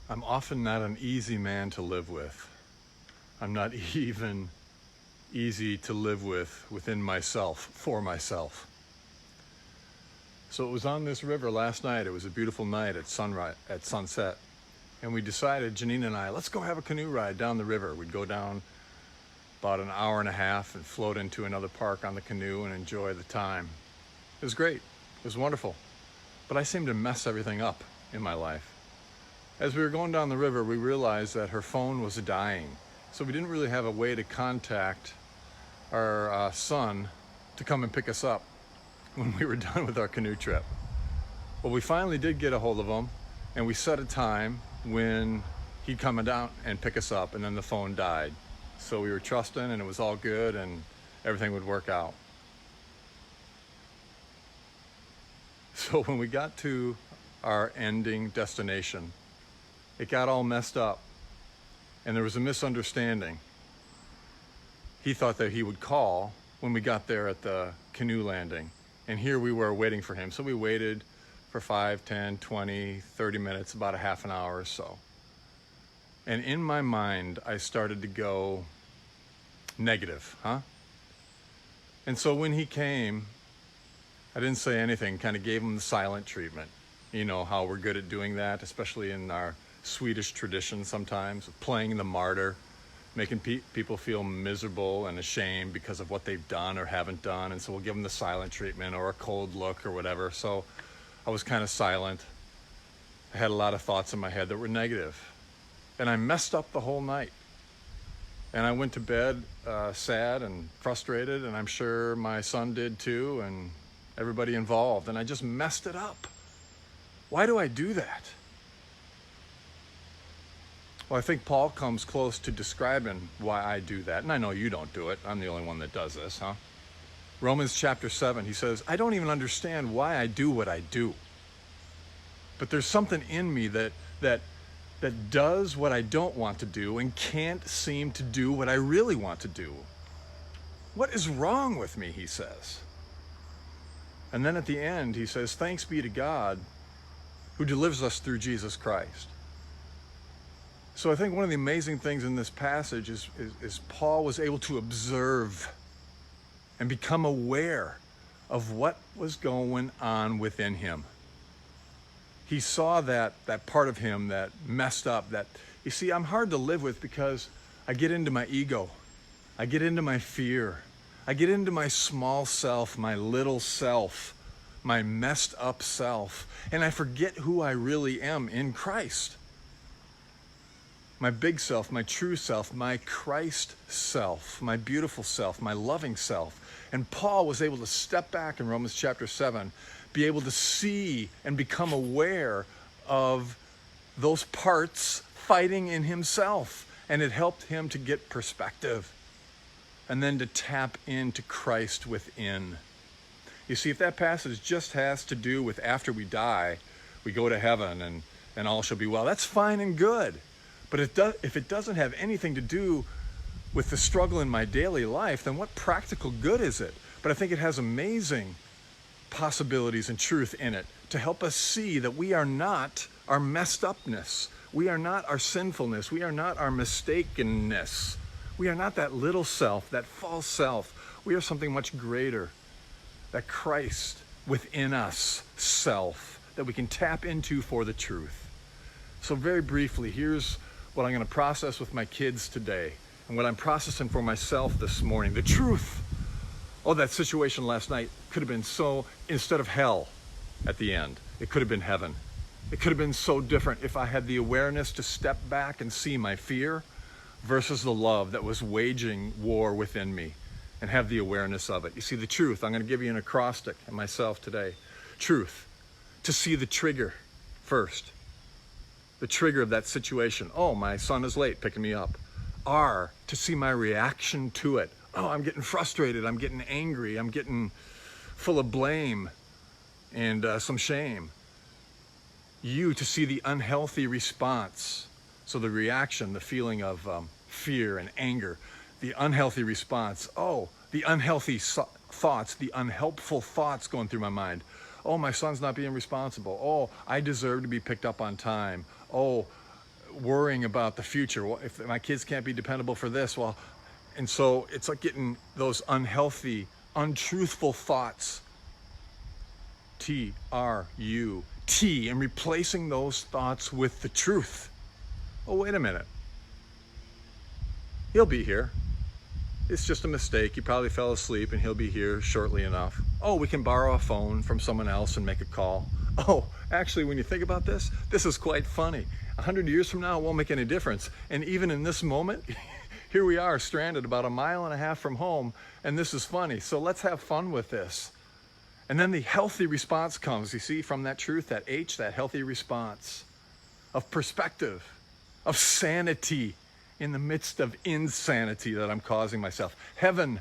I'm often not an easy man to live with. I'm not even easy to live with within myself, for myself. So it was on this river last night. It was a beautiful night at sunset. And we decided, Janine and I, let's go have a canoe ride down the river. We'd go down about an hour and a half and float into another park on the canoe and enjoy the time. It was great. It was wonderful. But I seemed to mess everything up in my life. As we were going down the river, we realized that her phone was dying. So we didn't really have a way to contact our son to come and pick us up when we were done with our canoe trip. Well, we finally did get a hold of him, and we set a time when he'd come down and pick us up, and then the phone died. So we were trusting, and it was all good, and everything would work out. So when we got to our ending destination, it got all messed up, and there was a misunderstanding. He thought that he would call when we got there at the canoe landing, and here we were waiting for him. So we waited for 5, 10, 20, 30 minutes, about a half an hour or so. And in my mind, I started to go negative, And so when he came, I didn't say anything, kind of gave him the silent treatment. You know how we're good at doing that, especially in our Swedish tradition sometimes, playing the martyr, making people feel miserable and ashamed because of what they've done or haven't done. And so we'll give them the silent treatment or a cold look or whatever. So I was kind of silent. I had a lot of thoughts in my head that were negative. And I messed up the whole night. And I went to bed sad and frustrated, and I'm sure my son did too, and everybody involved. And I just messed it up. Why do I do that? Well, I think Paul comes close to describing why I do that. And I know you don't do it. I'm the only one that does this, Romans chapter 7, he says, I don't even understand why I do what I do. But there's something in me that does what I don't want to do and can't seem to do what I really want to do. What is wrong with me, he says. And then at the end, he says, thanks be to God who delivers us through Jesus Christ. So I think one of the amazing things in this passage is Paul was able to observe and become aware of what was going on within him. He saw that part of him that messed up, that, you see, I'm hard to live with because I get into my ego. I get into my fear. I get into my small self, my little self, my messed up self, and I forget who I really am in Christ. My big self, my true self, my Christ self, my beautiful self, my loving self. And Paul was able to step back in Romans chapter 7, be able to see and become aware of those parts fighting in himself. And it helped him to get perspective and then to tap into Christ within. You see, if that passage just has to do with after we die, we go to heaven and all shall be well, that's fine and good. But if it doesn't have anything to do with the struggle in my daily life, then what practical good is it? But I think it has amazing possibilities and truth in it to help us see that we are not our messed upness. We are not our sinfulness. We are not our mistakenness. We are not that little self, that false self. We are something much greater, that Christ within us self that we can tap into for the truth. So very briefly, here's what I'm going to process with my kids today and what I'm processing for myself this morning. The truth. Oh, that situation last night could have been so, instead of hell at the end, it could have been heaven. It could have been so different if I had the awareness to step back and see my fear versus the love that was waging war within me and have the awareness of it. You see, the truth, I'm going to give you an acrostic in myself today. Truth, to see the trigger first. The trigger of that situation. Oh, my son is late picking me up. R, to see my reaction to it. Oh, I'm getting frustrated. I'm getting angry. I'm getting full of blame and some shame. U, to see the unhealthy response. So the reaction, the feeling of fear and anger, the unhealthy response. Oh, the unhealthy thoughts, the unhelpful thoughts going through my mind. Oh, my son's not being responsible. Oh, I deserve to be picked up on time. Oh, worrying about the future. Well, if my kids can't be dependable for this, well, and so it's like getting those unhealthy, untruthful thoughts, T-R-U-T, and replacing those thoughts with the truth. Oh, wait a minute. He'll be here. It's just a mistake. He probably fell asleep and he'll be here shortly enough. Oh, we can borrow a phone from someone else and make a call. Oh, actually, when you think about this is quite funny. 100 years from now, it won't make any difference. And even in this moment, here we are stranded about 1.5 miles from home, and this is funny. So let's have fun with this. And then the healthy response comes, you see, from that truth, that H, that healthy response of perspective, of sanity in the midst of insanity that I'm causing myself. Heaven,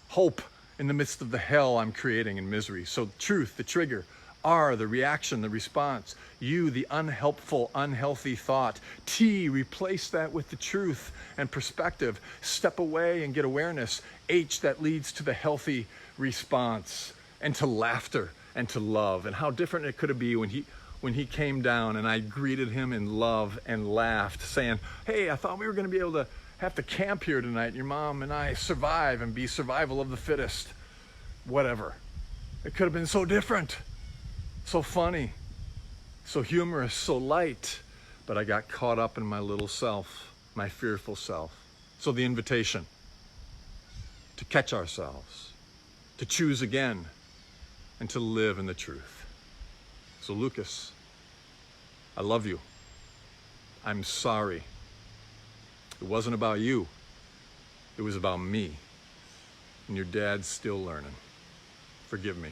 hope in the midst of the hell I'm creating in misery. So truth, the trigger. R, the reaction, the response. U, the unhelpful, unhealthy thought. T, replace that with the truth and perspective. Step away and get awareness. H, that leads to the healthy response and to laughter and to love. And how different it could be when he came down and I greeted him in love and laughed, saying, hey, I thought we were going to be able to have to camp here tonight, and your mom and I survive and be survival of the fittest. Whatever. It could have been so different, so funny, so humorous, so light, but I got caught up in my little self, my fearful self. So the invitation to catch ourselves, to choose again, and to live in the truth. So Lucas, I love you. I'm sorry. It wasn't about you. It was about me. And your dad's still learning. Forgive me.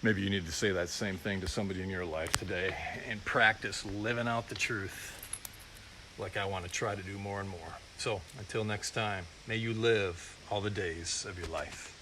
Maybe you need to say that same thing to somebody in your life today and practice living out the truth like I want to try to do more and more. So until next time, may you live all the days of your life.